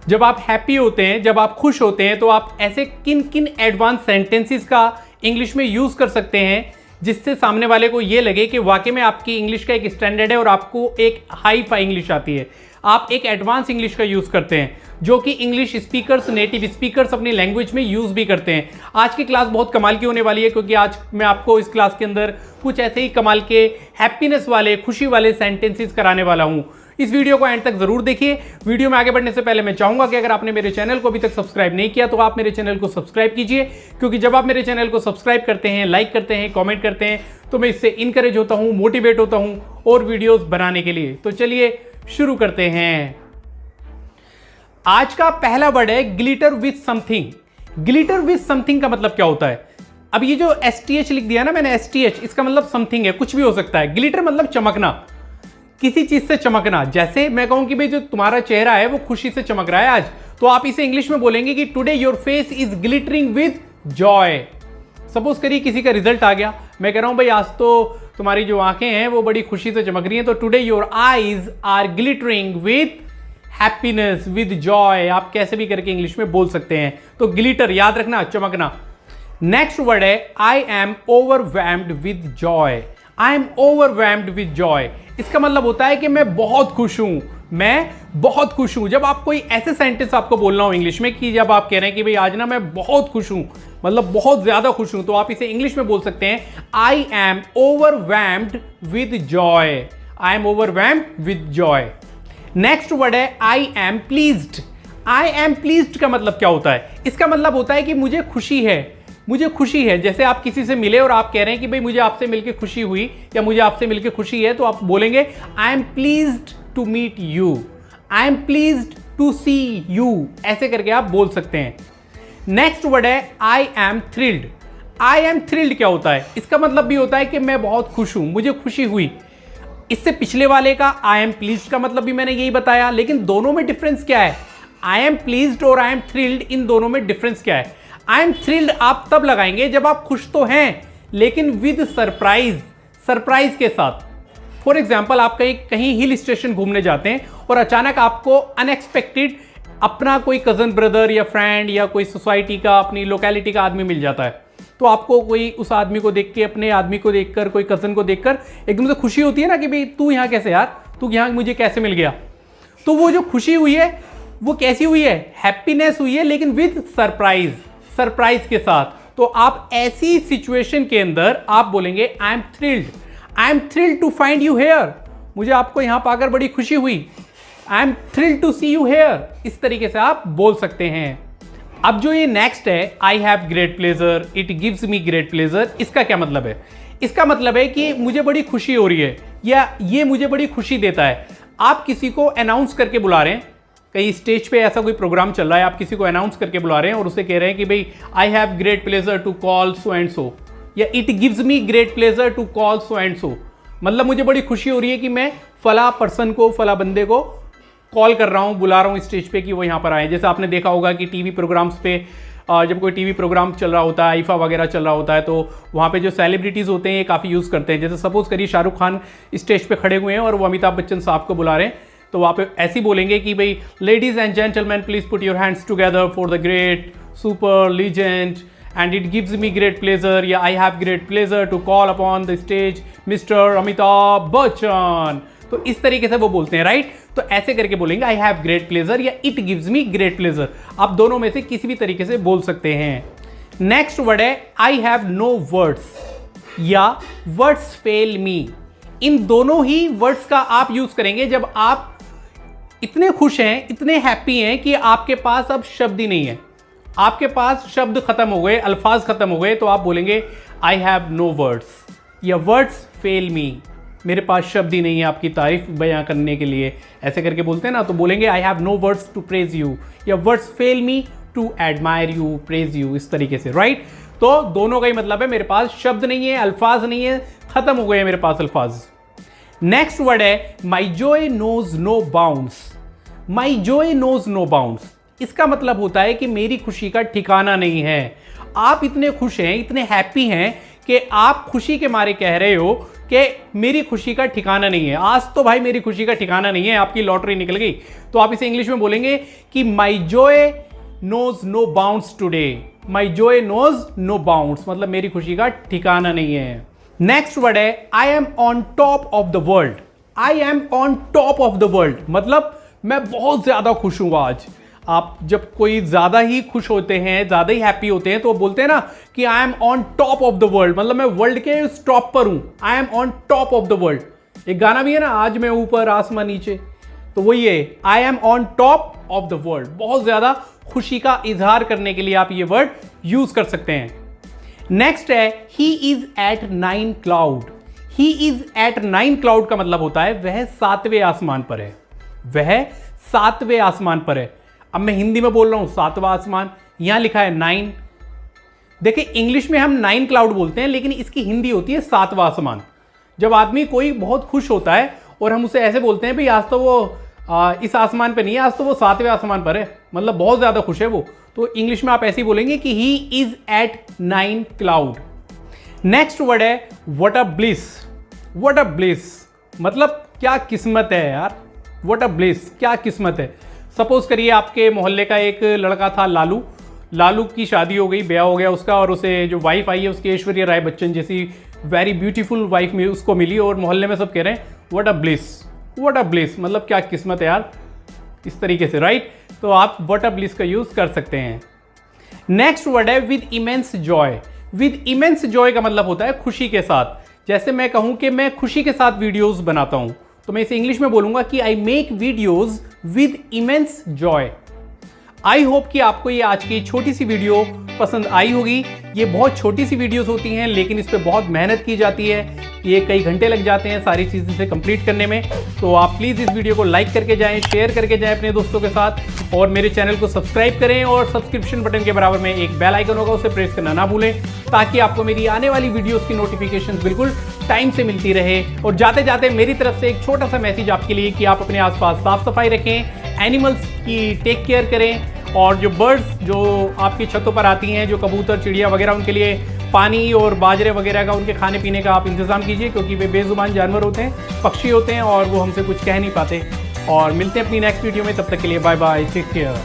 जब आप हैप्पी होते हैं, जब आप खुश होते हैं, तो आप ऐसे किन किन एडवांस सेंटेंसेस का इंग्लिश में यूज कर सकते हैं जिससे सामने वाले को ये लगे कि वाकई में आपकी इंग्लिश का एक स्टैंडर्ड है और आपको एक हाई फाई इंग्लिश आती है, आप एक एडवांस इंग्लिश का यूज करते हैं, जो कि इंग्लिश स्पीकर्स, नेटिव स्पीकर्स अपनी लैंग्वेज में यूज भी करते हैं। आज की क्लास बहुत कमाल की होने वाली है, क्योंकि आज मैं आपको इस क्लास के अंदर कुछ ऐसे ही कमाल के हैप्पीनेस वाले, खुशी वाले सेंटेंसेस कराने वाला हूं। इस वीडियो को एंड तक जरूर देखिए। वीडियो में आगे बढ़ने से पहले मैं चाहूंगा कि अगर आपने मेरे चैनल को अभी तक सब्सक्राइब नहीं किया तो आप मेरे चैनल को सब्सक्राइब कीजिए, क्योंकि जब आप मेरे चैनल को सब्सक्राइब करते हैं, लाइक करते हैं, कमेंट करते हैं, तो मैं इससे इनकरेज होता हूं, मोटिवेट होता हूं और वीडियोस बनाने के लिए। तो चलिए शुरू करते हैं। आज का पहला वर्ड है glitter with something. Glitter with something का मतलब क्या होता है? अब ये जो STH लिख दिया ना मैंने, STH, इसका मतलब समथिंग है, कुछ भी हो सकता है। ग्लिटर मतलब चमकना, किसी चीज से चमकना। जैसे मैं कहूं कि भाई जो तुम्हारा चेहरा है वो खुशी से चमक रहा है आज, तो आप इसे इंग्लिश में बोलेंगे कि today your face is glittering with Joy. Suppose करिए किसी का रिजल्ट आ गया, मैं कह रहा हूं भाई आज तो तुम्हारी जो आंखें हैं वो बड़ी खुशी से चमक रही हैं, तो today your eyes are glittering with happiness, with joy. आप कैसे भी करके इंग्लिश में बोल सकते हैं। तो ग्लिटर याद रखना, चमकना। नेक्स्ट वर्ड है I am overwhelmed with joy. I am overwhelmed with Joy, इसका मतलब होता है कि मैं बहुत खुश हूं, मैं बहुत खुश हूं। जब आप कोई ऐसे सेंटेंस आपको बोलना हो इंग्लिश में कि जब आप कह रहे हैं कि भाई आज ना मैं बहुत खुश हूं, मतलब बहुत ज्यादा खुश हूं, तो आप इसे इंग्लिश में बोल सकते हैं I am overwhelmed with joy. I am overwhelmed with joy. Next word है I am pleased. I am pleased का मतलब क्या होता है? इसका मतलब होता है कि मुझे खुशी है, मुझे खुशी है। जैसे आप किसी से मिले और आप कह रहे हैं कि भाई मुझे आपसे मिलकर खुशी हुई या मुझे आपसे मिलकर खुशी है, तो आप बोलेंगे I am pleased to meet you, I am pleased to see you, ऐसे करके आप बोल सकते हैं। नेक्स्ट वर्ड है I am thrilled. I am thrilled क्या होता है? इसका मतलब भी होता है कि मैं बहुत खुश हूं, मुझे खुशी हुई। इससे पिछले वाले का आई एम प्लीज्ड का मतलब भी मैंने यही बताया, लेकिन दोनों में डिफरेंस क्या है? आई एम प्लीज्ड और आई एम थ्रिल्ड, इन दोनों में डिफरेंस क्या है? आई एम थ्रिल्ड आप तब लगाएंगे जब आप खुश तो हैं, लेकिन विद सरप्राइज, सरप्राइज के साथ। फॉर एग्जाम्पल आप कहीं हिल स्टेशन घूमने जाते हैं और अचानक आपको अनएक्सपेक्टेड अपना कोई कजन ब्रदर या फ्रेंड या कोई सोसाइटी का, अपनी लोकेलिटी का आदमी मिल जाता है, तो आपको कोई उस आदमी को देख के, अपने आदमी को देखकर, कोई कजन को देखकर एकदम से खुशी होती है ना कि भाई तू यहाँ कैसे यार, तू यहाँ मुझे कैसे मिल गया। तो वो जो खुशी हुई है वो कैसी हुई है? हैप्पीनेस हुई है, लेकिन विद सरप्राइज, सरप्राइज के साथ। तो आप ऐसी सिचुएशन के अंदर आप बोलेंगे I am thrilled, I am thrilled to find you here, मुझे आपको यहां पाकर बड़ी खुशी हुई, I am thrilled to see you here. इस तरीके से आप बोल सकते हैं। अब जो ये नेक्स्ट है आई have great pleasure, it gives me great pleasure, इसका क्या मतलब है? इसका मतलब है कि मुझे बड़ी खुशी हो रही है या ये मुझे बड़ी खुशी देता है। आप किसी को अनाउंस करके बुला रहे हैं, कहीं स्टेज पे ऐसा कोई प्रोग्राम चल रहा है, आप किसी को अनाउंस करके बुला रहे हैं और उसे कह रहे हैं कि भाई I have great pleasure to call so and so, या it gives me great pleasure to call so and so, मतलब मुझे बड़ी खुशी हो रही है कि मैं फला पर्सन को, फला बंदे को कॉल कर रहा हूं, बुला रहा हूं स्टेज पे कि वो यहां पर आए। जैसे आपने देखा होगा कि टीवी प्रोग्राम्स पे जब कोई टीवी प्रोग्राम चल रहा होता है, आईफा वगैरह चल रहा होता है, तो वहाँ पे जो सेलिब्रिटीज़ होते हैं ये काफ़ी यूज़ करते हैं। जैसे सपोज करिए शाहरुख खान स्टेज पे खड़े हुए हैं और वो अमिताभ बच्चन साहब को बुला रहे हैं, तो वहाँ पे ऐसे बोलेंगे कि भाई ladies and gentleman please put your hands together for the great super legend and it gives me great pleasure, या I have great pleasure to call upon the stage mister Amitabh Bachchan. तो इस तरीके से वो बोलते हैं, राइट? तो ऐसे करके बोलेंगे आई हैव ग्रेट प्लेजर या it gives me great pleasure. आप दोनों में से किसी भी तरीके से बोल सकते हैं। नेक्स्ट वर्ड है आई हैव नो वर्ड्स या वर्ड्स फेल मी। इन दोनों ही वर्ड्स का आप यूज करेंगे जब आप इतने खुश हैं, इतने हैप्पी हैं कि आपके पास अब शब्द ही नहीं है, आपके पास शब्द खत्म हो गए, अल्फाज खत्म हो गए, तो आप बोलेंगे आई हैव नो वर्ड्स या वर्ड्स फेल मी, मेरे पास शब्द ही नहीं है आपकी तारीफ बयां करने के लिए। ऐसे करके बोलते हैं ना, तो बोलेंगे I have no words to praise you या words fail me to admire you, praise you, इस तरीके से, राइट? तो दोनों का ही मतलब है मेरे पास शब्द नहीं है, अल्फाज नहीं है, खत्म हो गए मेरे पास अल्फाज। नेक्स्ट वर्ड है my joy knows no bounds. My joy knows no bounds, इसका मतलब होता है कि मेरी खुशी का ठिकाना नहीं है। आप इतने खुश हैं, इतने हैप्पी हैं कि आप खुशी के मारे कह रहे हो कि मेरी खुशी का ठिकाना नहीं है, आज तो भाई मेरी खुशी का ठिकाना नहीं है, आपकी लॉटरी निकल गई। तो आप इसे इंग्लिश में बोलेंगे कि my joy knows no bounds today. My joy knows no bounds मतलब मेरी खुशी का ठिकाना नहीं है। नेक्स्ट वर्ड है I M on top of the world. I am on top of the world मतलब मैं बहुत ज्यादा खुश हूं आज। आप जब कोई ज्यादा ही खुश होते हैं, ज्यादा ही हैप्पी होते हैं, तो बोलते हैं ना कि I am on top of the world मतलब मैं वर्ल्ड के टॉप पर हूं। I am on top of the world. एक गाना भी है ना, आज मैं ऊपर आसमान नीचे, तो वही है I M on top of the world. बहुत ज्यादा खुशी का इजहार करने के लिए आप ये वर्ड यूज कर सकते हैं। नेक्स्ट है he is at 9 cloud. He is at 9 cloud का मतलब होता है वह 7वें आसमान पर है। वह 7वें आसमान पर है। अब मैं हिंदी में बोल रहा हूं 7वां आसमान, यहां लिखा है 9। देखिए इंग्लिश में हम 9 क्लाउड बोलते हैं, लेकिन इसकी हिंदी होती है 7वां आसमान। जब आदमी कोई बहुत खुश होता है और हम उसे ऐसे बोलते हैं भाई आज तो वो इस आसमान पे नहीं है, आज तो वो 7वें आसमान पर है, मतलब बहुत ज्यादा खुश है वो, तो इंग्लिश में आप ऐसे ही बोलेंगे कि he is at 9 cloud. Next word है what a bliss. What a bliss मतलब क्या किस्मत है यार। व्हाट अ ब्लिस क्या किस्मत है। सपोज करिए आपके मोहल्ले का एक लड़का था लालू। लालू की शादी हो गई, ब्याह हो गया उसका, और उसे जो वाइफ आई है उसकी ऐश्वर्या राय बच्चन जैसी वेरी ब्यूटीफुल वाइफ उसको मिली, और मोहल्ले में सब कह रहे हैं what a bliss. What a bliss मतलब क्या किस्मत है यार, इस तरीके से, राइट। तो आप व्हाट अ ब्लिस का यूज कर सकते हैं। नेक्स्ट वर्ड है with immense Joy. With immense Joy का मतलब होता है खुशी के साथ। जैसे मैं कहूं कि मैं खुशी के साथ वीडियोस बनाता हूं, तो मैं इसे इंग्लिश में बोलूंगा कि I make videos with immense Joy. I hope कि आपको ये आज की छोटी सी वीडियो पसंद आई होगी। ये बहुत छोटी सी वीडियोस होती हैं, लेकिन इस पे बहुत मेहनत की जाती है। ये कई घंटे लग जाते हैं सारी चीज़ें इसे कंप्लीट करने में। तो आप प्लीज़ इस वीडियो को लाइक करके जाएं, शेयर करके जाएं अपने दोस्तों के साथ, और मेरे चैनल को सब्सक्राइब करें, और सब्सक्रिप्शन बटन के बराबर में एक बेल आइकन होगा, उसे प्रेस करना ना भूलें, ताकि आपको मेरी आने वाली वीडियोस की नोटिफिकेशंस बिल्कुल टाइम से मिलती रहे। और जाते जाते मेरी तरफ से एक छोटा सा मैसेज आपके लिए कि आप अपने आसपास साफ सफाई रखें, एनिमल्स की टेक केयर करें, और जो बर्ड्स जो आपकी छतों पर आती हैं, जो कबूतर चिड़िया वगैरह, उनके लिए पानी और बाजरे वगैरह का, उनके खाने पीने का आप इंतज़ाम कीजिए, क्योंकि वे बेजुबान जानवर होते हैं, पक्षी होते हैं, और वो हमसे कुछ कह नहीं पाते। और मिलते हैं अपनी नेक्स्ट वीडियो में, तब तक के लिए बाय बाय, टेक केयर।